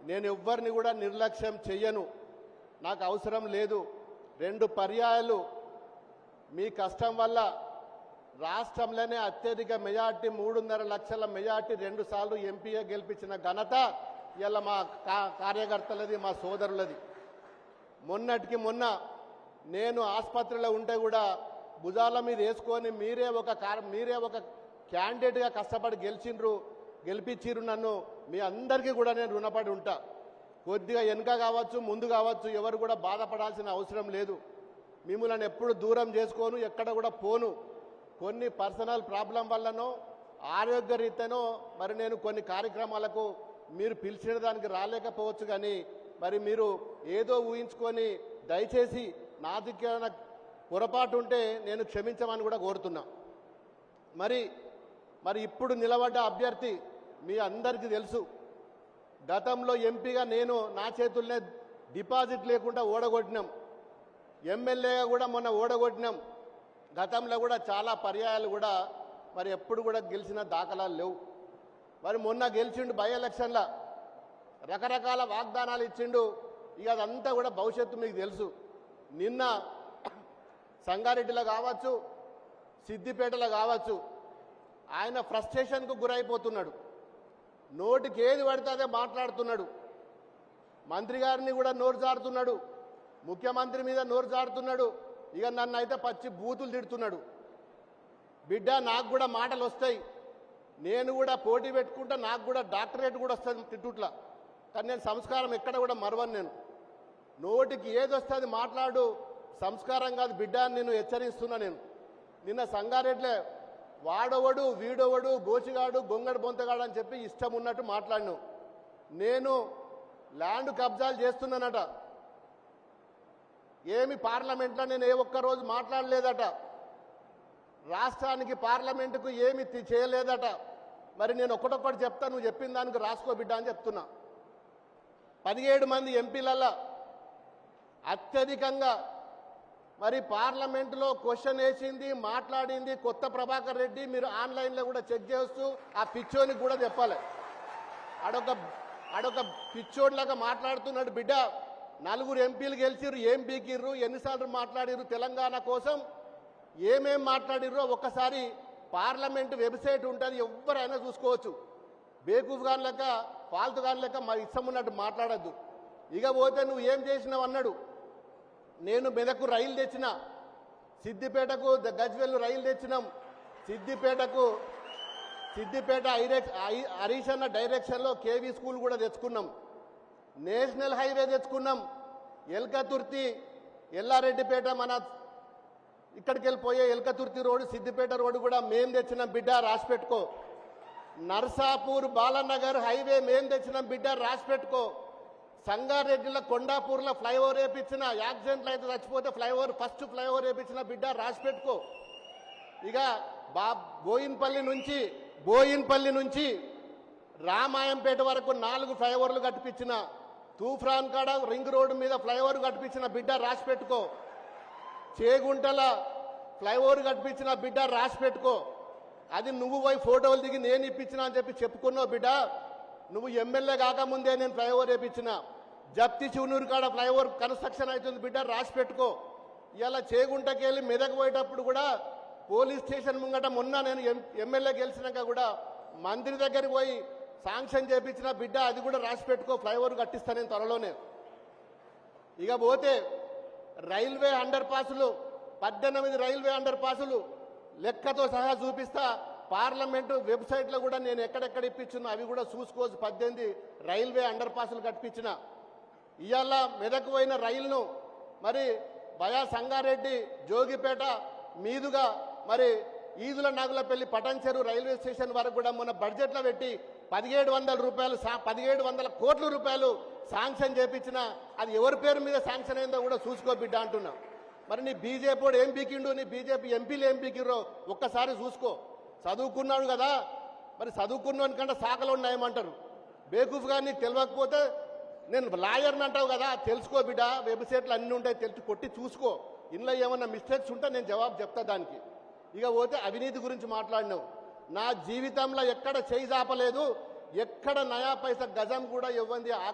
నేను ఎవ్వరిని కూడా నిర్లక్ష్యం చెయ్యను, నాకు అవసరం లేదు. 2 పర్యాయాలు మీ కష్టం వల్ల రాష్ట్రంలోనే అత్యధిక మెజార్టీ 3.5 లక్షల మెజార్టీ 2 సార్లు ఎంపీగా గెలిపించిన ఘనత ఇలా మా కార్యకర్తలది, మా సోదరులది. మొన్నటికి మొన్న నేను ఆసుపత్రిలో ఉంటే కూడా భుజాల మీద వేసుకొని మీరే ఒక క్యాండిడేట్గా కష్టపడి గెలిపించిర్రు నన్ను. మీ అందరికీ కూడా నేను రుణపడి ఉంటా. కొద్దిగా వెనుక కావచ్చు ముందు కావచ్చు ఎవరు కూడా బాధపడాల్సిన అవసరం లేదు. మిమ్మల్ని ఎప్పుడు దూరం చేసుకోను, ఎక్కడ కూడా పోను. కొన్ని పర్సనల్ ప్రాబ్లం వల్లనో ఆరోగ్యరీత్యానో మరి నేను కొన్ని కార్యక్రమాలకు మీరు పిలిచిన దానికి రాలేకపోవచ్చు. కానీ మరి మీరు ఏదో ఊహించుకొని దయచేసి నా దిక్కున పొరపాటు ఉంటే నేను క్షమించమని కూడా కోరుతున్నా. మరి ఇప్పుడు నిలబడ్డ అభ్యర్థి మీ అందరికీ తెలుసు. గతంలో ఎంపీగా నేను నా చేతుల్నే డిపాజిట్ లేకుండా ఓడగొట్టినాం, ఎమ్మెల్యేగా కూడా మొన్న ఓడగొట్టినాం. గతంలో కూడా చాలా పర్యాయాలు కూడా మరి ఎప్పుడు కూడా గెలిచిన దాఖలాలు లేవు. మరి మొన్న గెలిచిండు బై ఎలక్షన్ల రకరకాల వాగ్దానాలు ఇచ్చిండు. ఇక అదంతా కూడా భవిష్యత్తు మీకు తెలుసు. నిన్న సంగారెడ్డిలో కావచ్చు, సిద్దిపేటలో కావచ్చు, ఆయన ఫ్రస్ట్రేషన్కు గురైపోతున్నాడు. నోటికి ఏది పడితే అదే మాట్లాడుతున్నాడు. మంత్రి గారిని కూడా నోరు జారుతున్నాడు, ముఖ్యమంత్రి మీద నోరు జారుతున్నాడు. ఇక నన్ను అయితే పచ్చి బూతులు తిడుతున్నాడు. బిడ్డ నాకు కూడా మాటలు వస్తాయి, నేను కూడా పోటీ పెట్టుకుంటా, నాకు కూడా డాక్టరేట్ కూడా వస్తుంది తిట్టుట్లా. కానీ నేను సంస్కారం ఎక్కడ కూడా మరవను. నేను నోటికి ఏది వస్తుంది మాట్లాడు, సంస్కారం కాదు బిడ్డ అని నేను హెచ్చరిస్తున్నా. నేను నిన్న సంగారెడ్డిలో వాడోవడు వీడోవడు గోచిగాడు గొంగడు బొంతగాడు అని చెప్పి ఇష్టం ఉన్నట్టు మాట్లాడినావు. నేను ల్యాండ్ కబ్జాలు చేస్తున్నానట, ఏమి పార్లమెంట్లో నేను ఏ ఒక్కరోజు మాట్లాడలేదట, రాష్ట్రానికి పార్లమెంటుకు ఏమి చేయలేదట. మరి నేను ఒకటొక్కటి చెప్తా, నువ్వు చెప్పిన దానికి రాసుకో బిడ్డ అని చెప్తున్నా. 17 మంది ఎంపీలల్లో అత్యధికంగా మరి పార్లమెంటులో క్వశ్చన్ వేసింది మాట్లాడింది కొత్త ప్రభాకర్ రెడ్డి. మీరు ఆన్లైన్లో కూడా చెక్ చేస్తూ ఆ పిచ్చోనికి కూడా చెప్పాలి. ఆడొక పిచ్చోడ్లాగా మాట్లాడుతున్నాడు. బిడ్డ 4 ఎంపీలు గెలిచిర్రు, ఏం పీకిర్రు, ఎన్నిసార్లు మాట్లాడిర్రు, తెలంగాణ కోసం ఏమేం మాట్లాడిర్రో ఒక్కసారి పార్లమెంటు వెబ్సైట్ ఉంటుంది, ఎవరైనా చూసుకోవచ్చు. బేకూఫ్ గాని లెక్క ఫాల్తు గాని లెక్క మా ఇష్టం ఉన్నట్టు మాట్లాడద్దు. ఇక పోతే నువ్వు ఏం చేసినావు అన్నాడు. నేను మెదకు రైలు తెచ్చిన, సిద్దిపేటకు గజ్వెల్ రైలు తెచ్చినాం, సిద్దిపేట హరీష్ అన్న డైరెక్షన్లో కేవీ స్కూల్ కూడా తెచ్చుకున్నాం, నేషనల్ హైవే తెచ్చుకున్నాం, ఎల్కతుర్తి ఎల్లారెడ్డిపేట మన ఇక్కడికి వెళ్ళిపోయే ఎల్కతుర్తి రోడ్డు సిద్దిపేట రోడ్డు కూడా మేం తెచ్చినాం బిడ్డ రాసి పెట్టుకో. నర్సాపూర్ బాలనగర్ హైవే మేం తెచ్చినాం బిడ్డ రాసి పెట్టుకో. సంగారెడ్డిలో కొండాపూర్లో ఫ్లైఓవర్ వేయించిన, యాక్సిడెంట్లు అయితే చచ్చిపోతే ఫస్ట్ ఫ్లైఓవర్ వేయించిన బిడ్డ రాసి పెట్టుకో. ఇక బోయిన్పల్లి నుంచి రామాయంపేట వరకు 4 ఫ్లైఓవర్లు కట్టిపించిన, తూఫ్రాన్ కాడ రింగ్ రోడ్డు మీద ఫ్లైఓవర్ కట్టిపించిన బిడ్డ రాసి పెట్టుకో. చేగుంటల ఫ్లైఓవర్ కట్టిపించిన బిడ్డ రాసి పెట్టుకో. అది నువ్వు పోయి ఫోటోలు దిగి నేను ఇప్పించిన అని చెప్పి చెప్పుకున్నావు బిడ్డ. నువ్వు ఎమ్మెల్యే కాకముందే నేను ఫ్లైఓవర్ వేయించిన. జప్తి చివునూరు కాడ ఫ్లైఓవర్ కన్స్ట్రక్షన్ అవుతుంది బిడ్డ రాసి పెట్టుకో. ఇలా చేగుంటకి వెళ్ళి మెదక్ పోయేటప్పుడు కూడా పోలీస్ స్టేషన్ ముంగట మొన్న నేను ఎమ్మెల్యే గెలిచినాక కూడా మంత్రి దగ్గరికి పోయి శాంక్షన్ చేయించిన బిడ్డ, అది కూడా రాసి పెట్టుకో. ఫ్లైఓవర్ కట్టిస్తాను నేను త్వరలోనే. ఇక పోతే రైల్వే అండర్ పాసులు 18 రైల్వే అండర్ పాసులు లెక్కతో సహా చూపిస్తా. పార్లమెంటు వెబ్సైట్లో కూడా నేను ఎక్కడెక్కడ ఇప్పించిన అవి కూడా చూసుకోవచ్చు. 18 రైల్వే అండర్ పాసులు కట్టించిన. ఇవాళ మెదకు పోయిన రైలును మరి బయా సంగారెడ్డి జోగిపేట మీదుగా మరి ఈదుల నాగులపల్లి పటంచెరు రైల్వే స్టేషన్ వరకు కూడా మొన్న బడ్జెట్లో పెట్టి 1700 కోట్ల రూపాయలు శాంక్షన్ చేపించిన. అది ఎవరి పేరు మీద శాంక్షన్ అయిందో కూడా చూసుకో బిడ్డ అంటున్నా. మరి నీ బీజేపీ ఏం పీకిండు, నీ బీజేపీ ఎంపీలు ఏం పీకిర్రో ఒక్కసారి చూసుకో. చదువుకున్నాడు కదా, మరి చదువుకున్నాను కంటే శాఖలో ఉన్నాయమంటారు. బేకూఫ్ గారు నీకు తెలియకపోతే నేను లాయర్ని అంటావు కదా, తెలుసుకో బిడ్డ. వెబ్సైట్లు అన్నీ ఉంటాయి, కొట్టి చూసుకో. ఇందులో ఏమన్నా మిస్టేక్స్ ఉంటే నేను జవాబు చెప్తా దానికి. ఇక పోతే అవినీతి గురించి మాట్లాడినావు. నా జీవితంలో ఎక్కడ చేయి జాపలేదు, ఎక్కడ నయా పైసా గజం కూడా ఇవ్వండి.